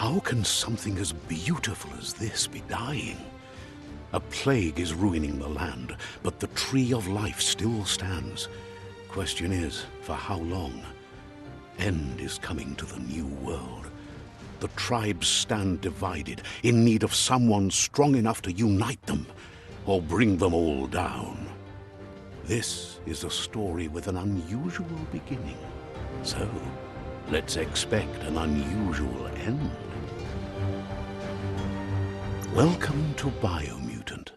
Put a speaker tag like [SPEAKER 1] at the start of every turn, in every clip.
[SPEAKER 1] How can something as beautiful as this be dying? A plague is ruining the land, but the tree of life still stands. Question is, for how long? End is coming to the new world. The tribes stand divided, in need of someone strong enough to unite them, or bring them all down. This is a story with an unusual beginning. So, let's expect an unusual end. Welcome to Biomutant.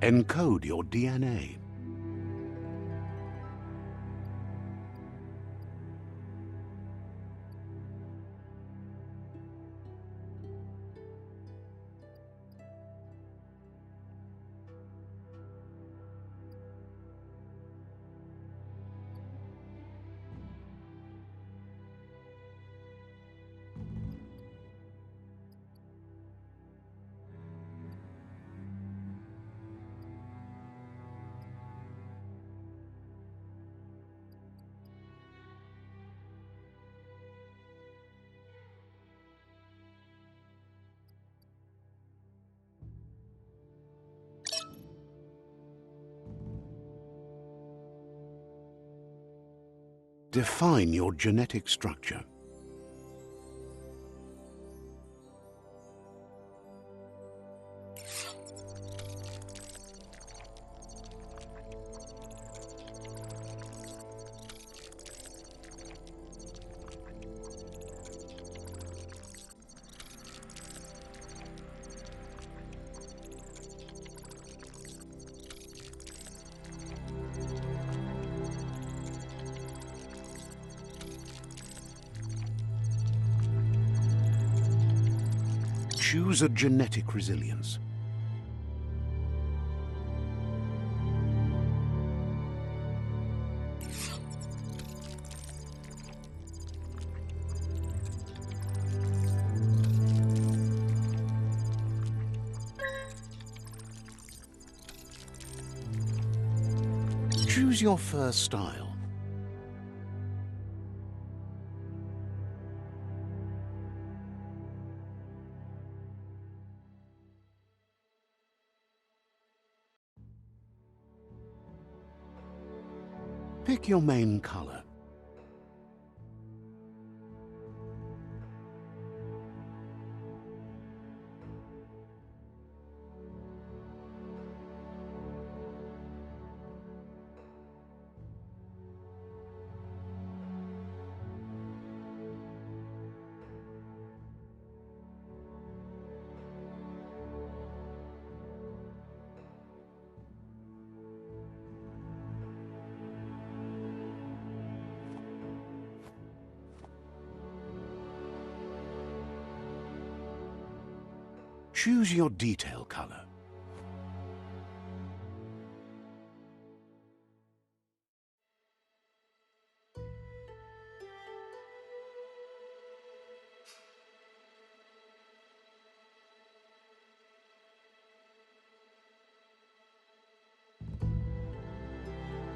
[SPEAKER 1] Encode your DNA. Define your genetic structure. Choose a genetic resilience. Choose your first style. Pick your main color. Choose your detail color.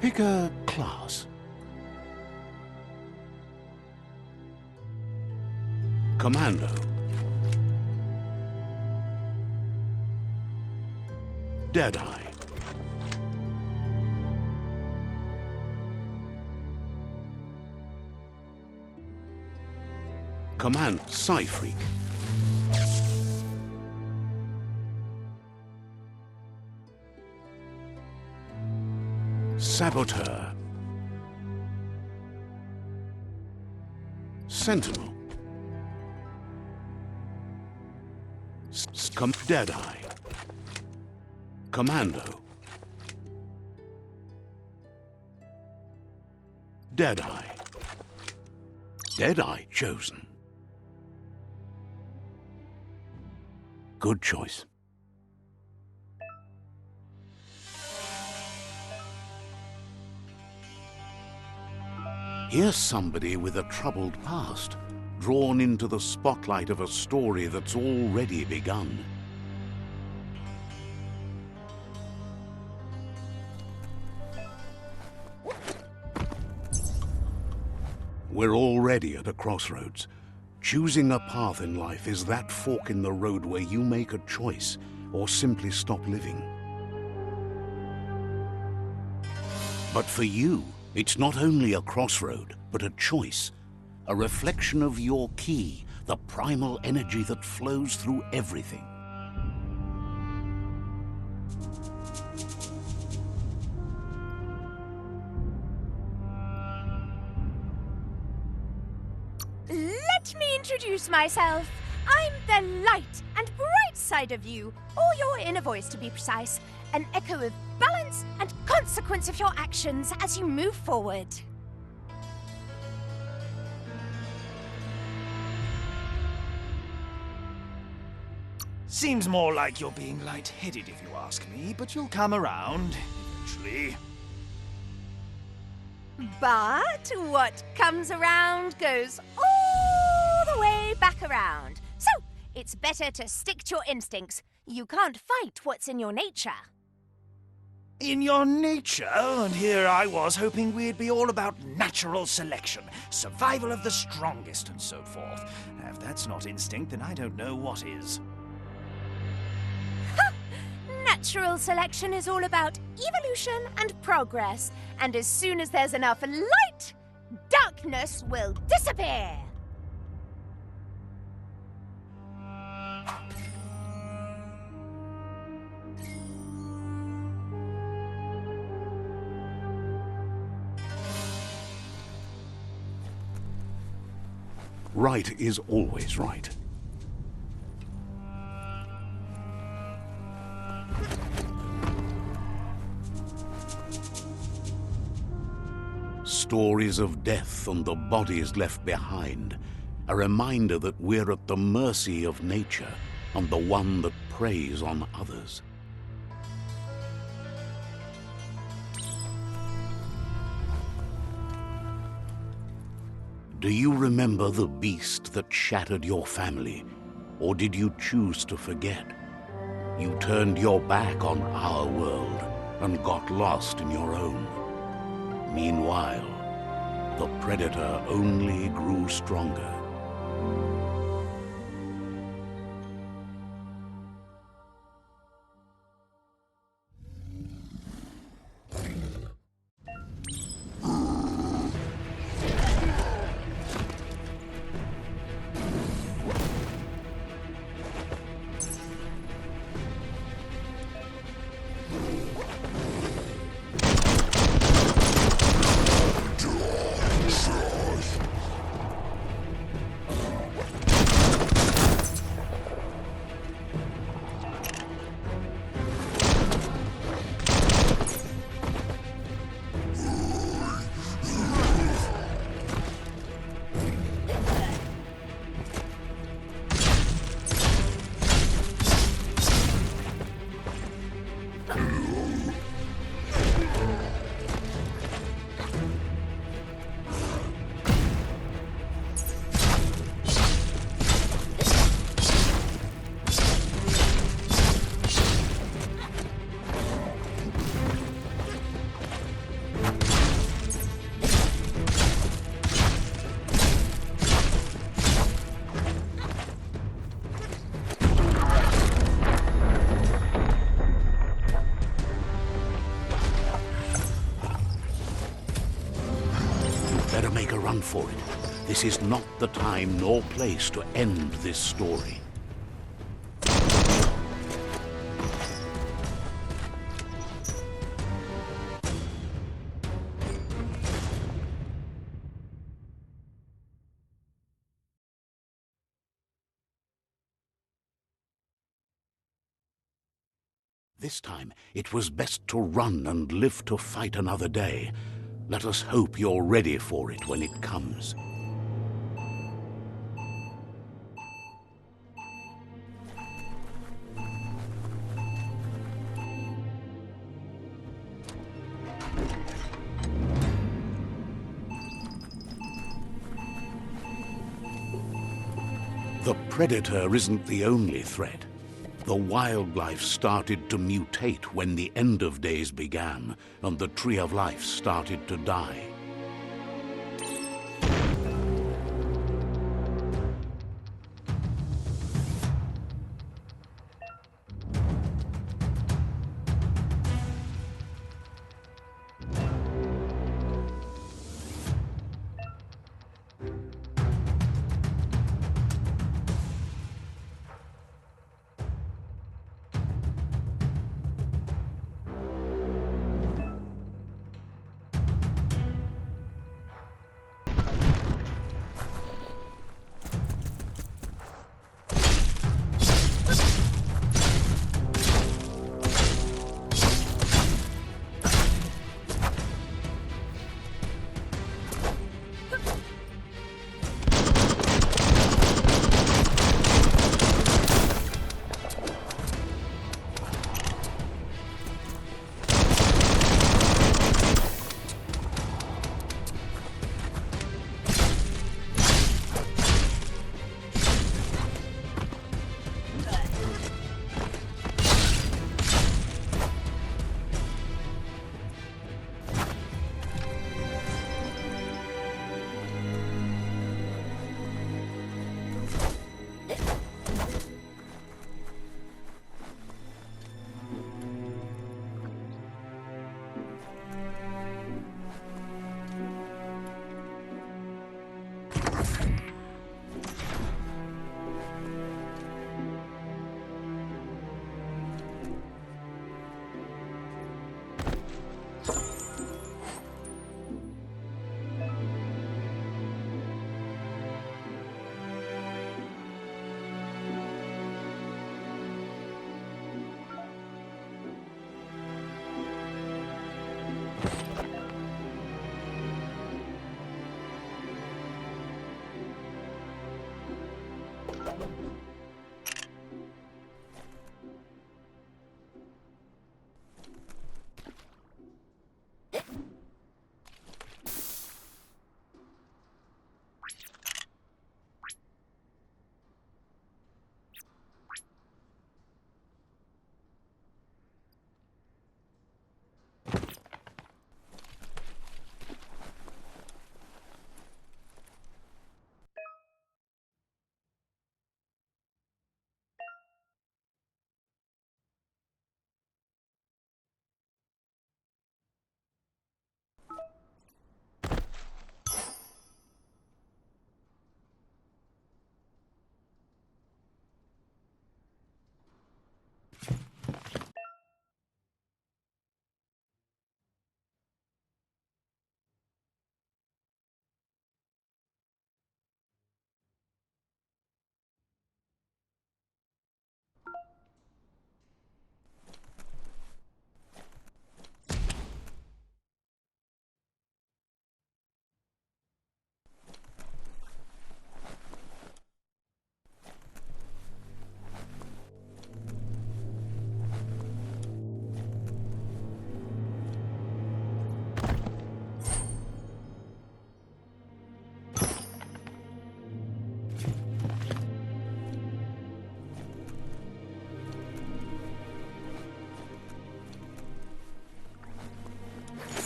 [SPEAKER 1] Pick a class. Commando. Deadeye. Command Psy-Freak. Saboteur. Sentinel. Deadeye. Commando. Deadeye. Deadeye chosen. Good choice. Here's somebody with a troubled past, drawn into the spotlight of a story that's already begun. We're already at a crossroads. Choosing a path in life is that fork in the road where you make a choice or simply stop living. But for you, it's not only a crossroad, but a choice. A reflection of your key, the primal energy that flows through everything.
[SPEAKER 2] Let me introduce myself. I'm the light and bright side of you, or your inner voice to be precise, an echo of balance and consequence of your actions as you move forward.
[SPEAKER 3] Seems more like you're being light-headed if you ask me, but you'll come around eventually.
[SPEAKER 2] But what comes around goes all the way back around. So, it's better to stick to your instincts. You can't fight what's in your nature.
[SPEAKER 3] In your nature, and here I was hoping we'd be all about natural selection, survival of the strongest, and so forth. If that's not instinct, then I don't know what is.
[SPEAKER 2] Natural selection is all about evolution and progress, and as soon as there's enough light, darkness will disappear.
[SPEAKER 1] Right is always right. Stories of death and the bodies left behind, a reminder that we're at the mercy of nature and the one that preys on others. Do you remember the beast that shattered your family, or did you choose to forget? You turned your back on our world and got lost in your own. Meanwhile, the predator only grew stronger. Better make a run for it. This is not the time nor place to end this story. This time, it was best to run and live to fight another day. Let us hope you're ready for it when it comes. The predator isn't the only threat. The wildlife started to mutate when the end of days began, and the tree of life started to die.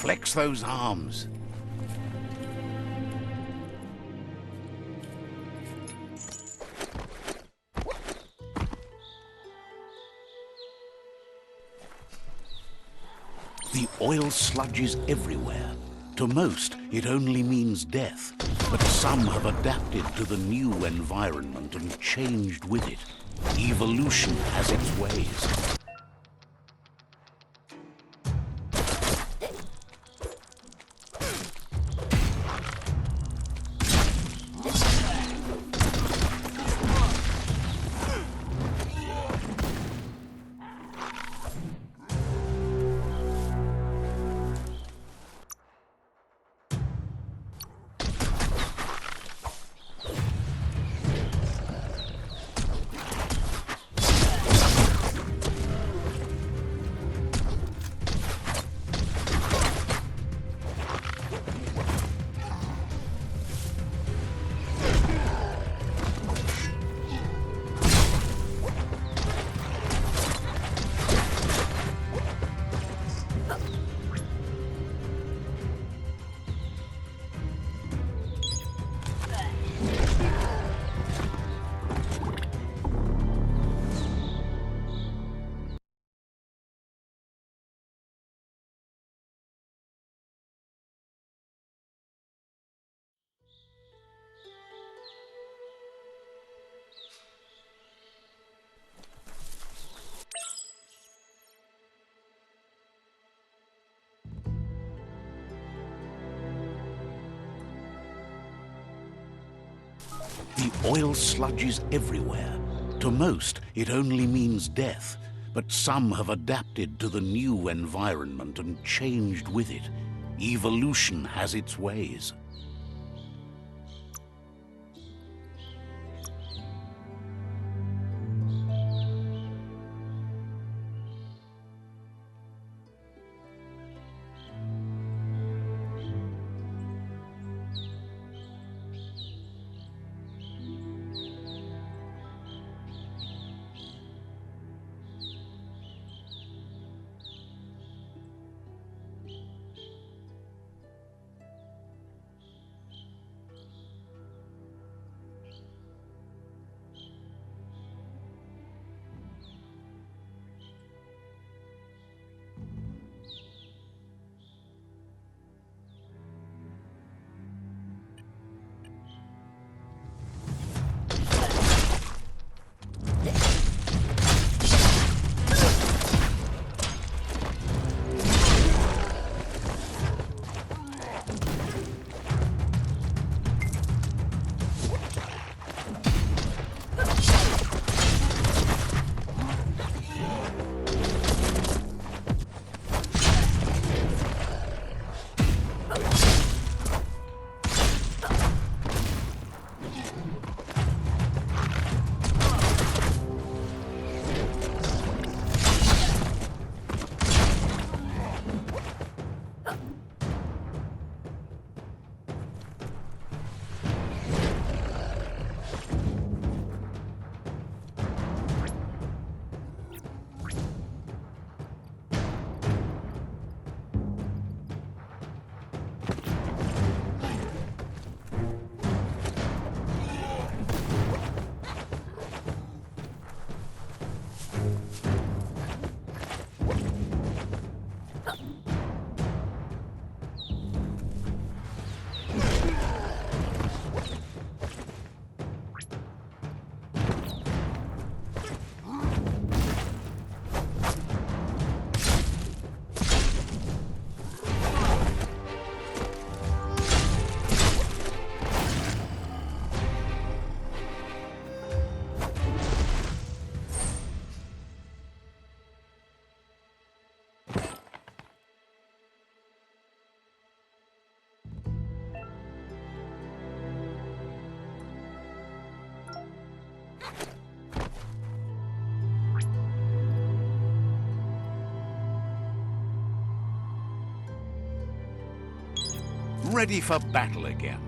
[SPEAKER 1] Flex those arms. The oil sludges everywhere. To most, it only means death, but some have adapted to the new environment and changed with it. Evolution has its ways. The oil sludges everywhere. To most, it only means death, but some have adapted to the new environment and changed with it. Evolution has its ways. Ready for battle again.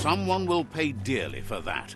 [SPEAKER 1] Someone will pay dearly for that.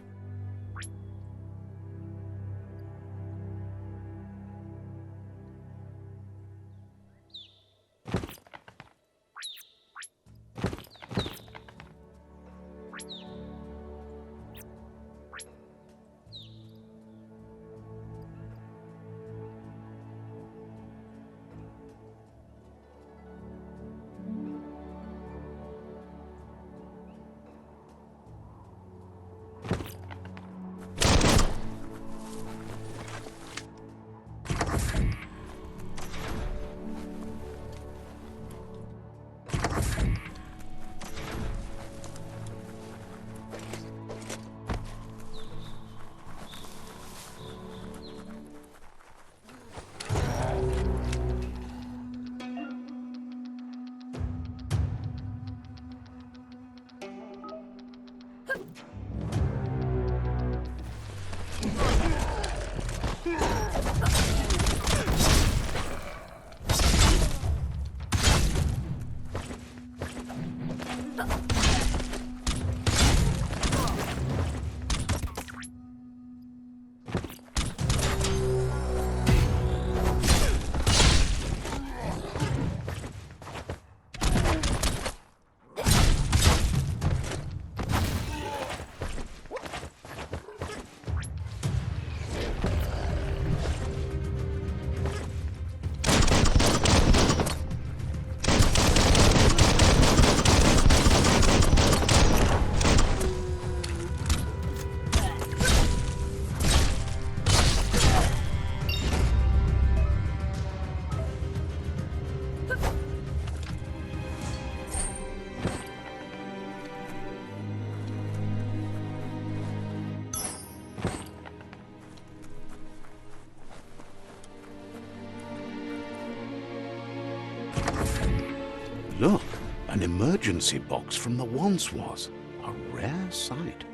[SPEAKER 1] Look, an emergency box from the once was. A rare sight.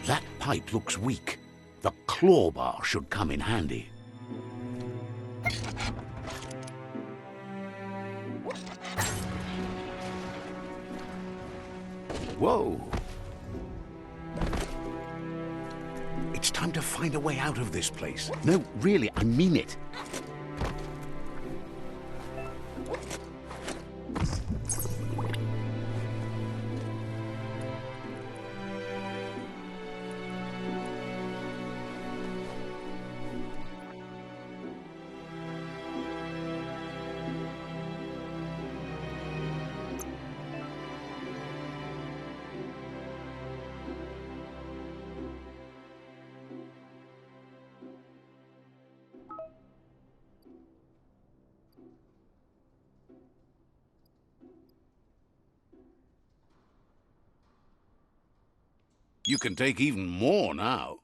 [SPEAKER 1] That pipe looks weak. The claw bar should come in handy. Whoa! It's time to find a way out of this place. No, really, I mean it. You can take even more now.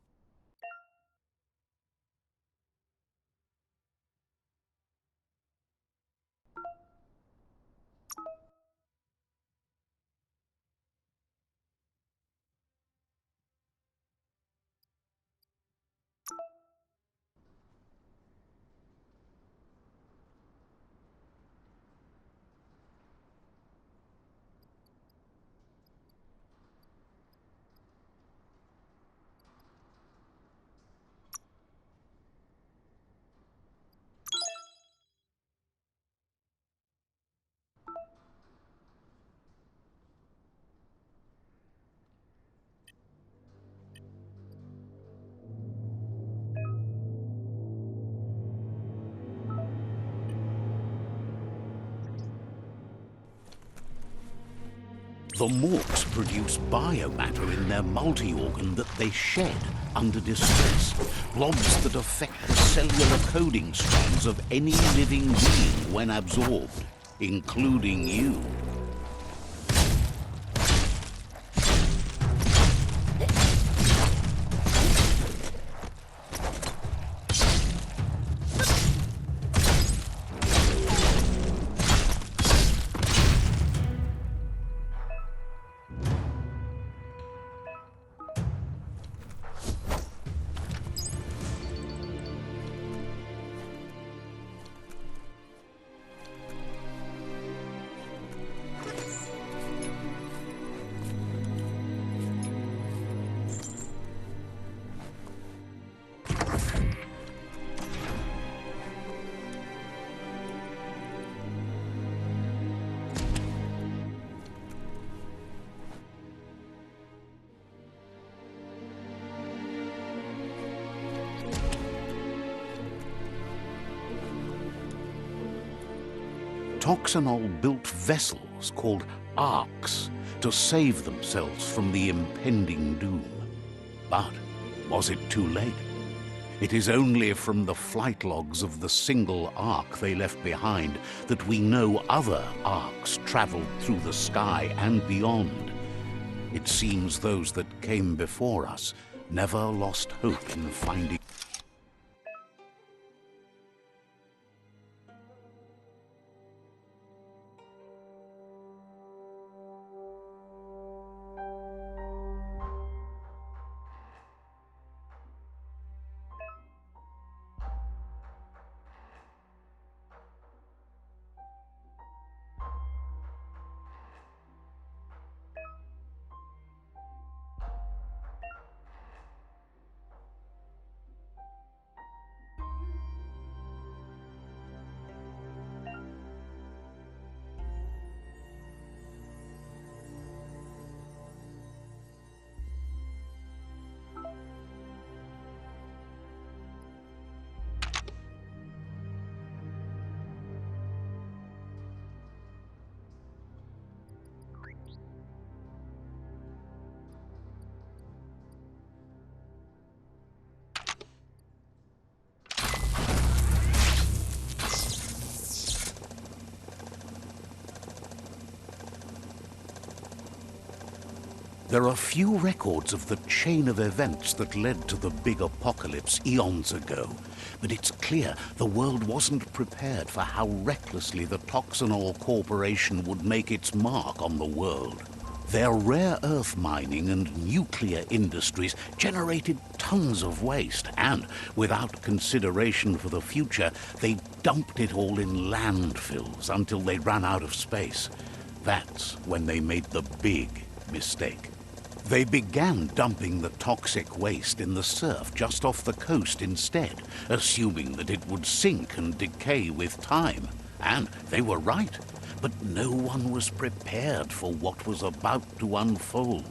[SPEAKER 1] The morks produce biomatter in their multi-organ that they shed under distress, blobs that affect the cellular coding strands of any living being when absorbed, including you. Toxanol built vessels called arks to save themselves from the impending doom. But was it too late? It is only from the flight logs of the single ark they left behind that we know other arks traveled through the sky and beyond. It seems those that came before us never lost hope in finding. There are few records of the chain of events that led to the big apocalypse eons ago, but it's clear the world wasn't prepared for how recklessly the Toxanol Corporation would make its mark on the world. Their rare earth mining and nuclear industries generated tons of waste, and without consideration for the future, they dumped it all in landfills until they ran out of space. That's when they made the big mistake. They began dumping the toxic waste in the surf just off the coast instead, assuming that it would sink and decay with time. And they were right, but no one was prepared for what was about to unfold.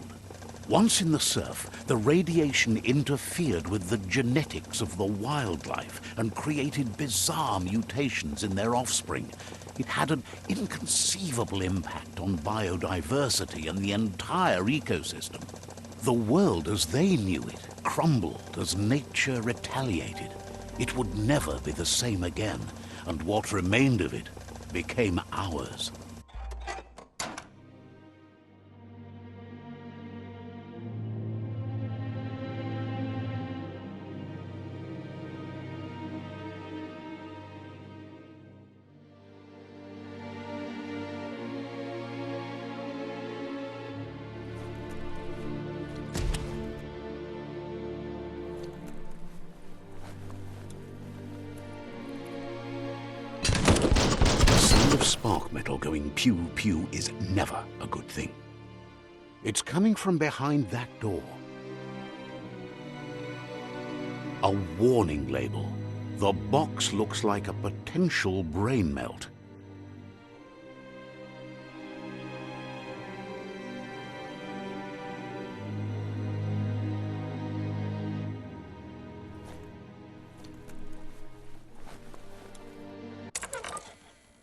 [SPEAKER 1] Once in the surf, the radiation interfered with the genetics of the wildlife and created bizarre mutations in their offspring. It had an inconceivable impact on biodiversity and the entire ecosystem. The world as they knew it crumbled as nature retaliated. It would never be the same again, and what remained of it became ours. Spark metal going pew-pew is never a good thing. It's coming from behind that door. A warning label. The box looks like a potential brain melt.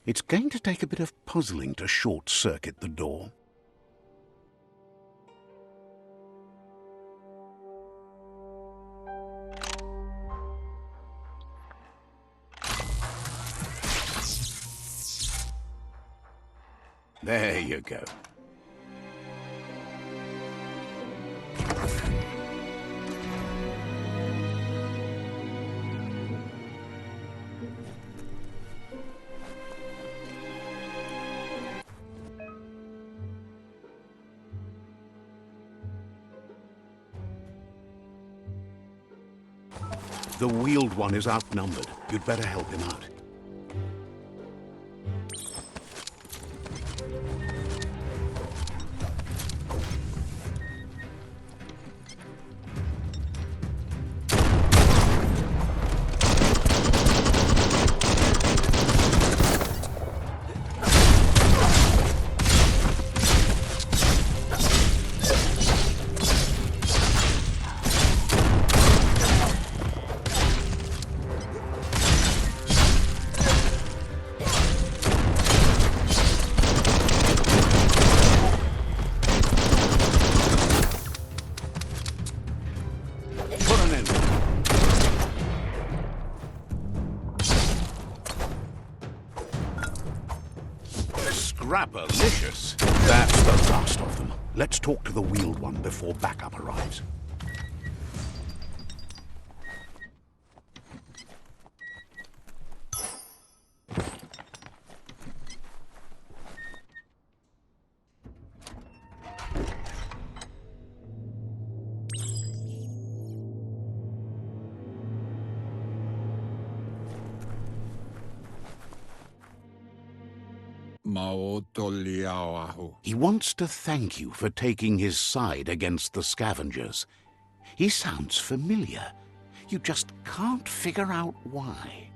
[SPEAKER 1] It's going to take a bit of puzzling to short-circuit the door. There you go. The wheeled one is outnumbered. You'd better help him out. Scrapalicious. That's the last of them. Let's talk to the wheeled one before backup arrives. He wants to thank you for taking his side against the scavengers. He sounds familiar. You just can't figure out why.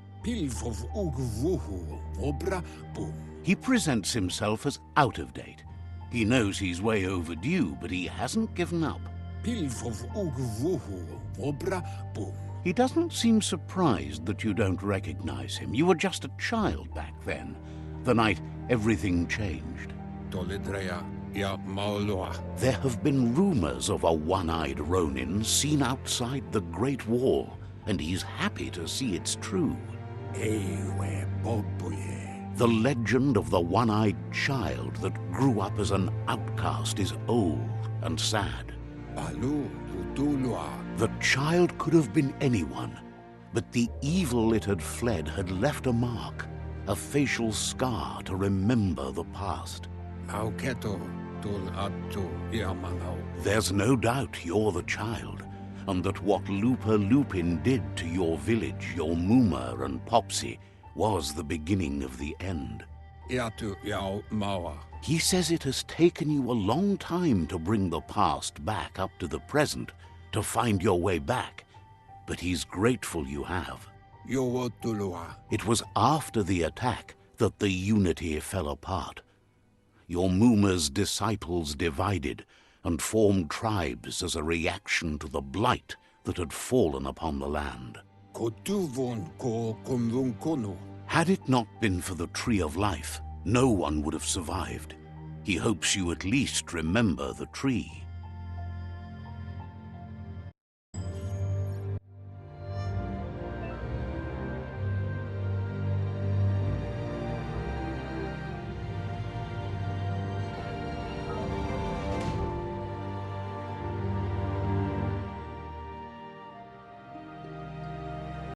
[SPEAKER 1] He presents himself as out of date. He knows he's way overdue, but he hasn't given up. He doesn't seem surprised that you don't recognize him. You were just a child back then, the night everything changed. There have been rumors of a one-eyed Ronin seen outside the Great Wall, and he's happy to see it's true. The legend of the one-eyed child that grew up as an outcast is old and sad. The child could have been anyone, but the evil it had fled had left a mark, a facial scar to remember the past. There's no doubt you're the child, and that what Looper Lupin did to your village, your Mooma and Popsy, was the beginning of the end. He says it has taken you a long time to bring the past back up to the present, to find your way back, but he's grateful you have. It was after the attack that the unity fell apart. Your Mooma's disciples divided and formed tribes as a reaction to the blight that had fallen upon the land. Had it not been for the Tree of Life, no one would have survived. He hopes you at least remember the tree.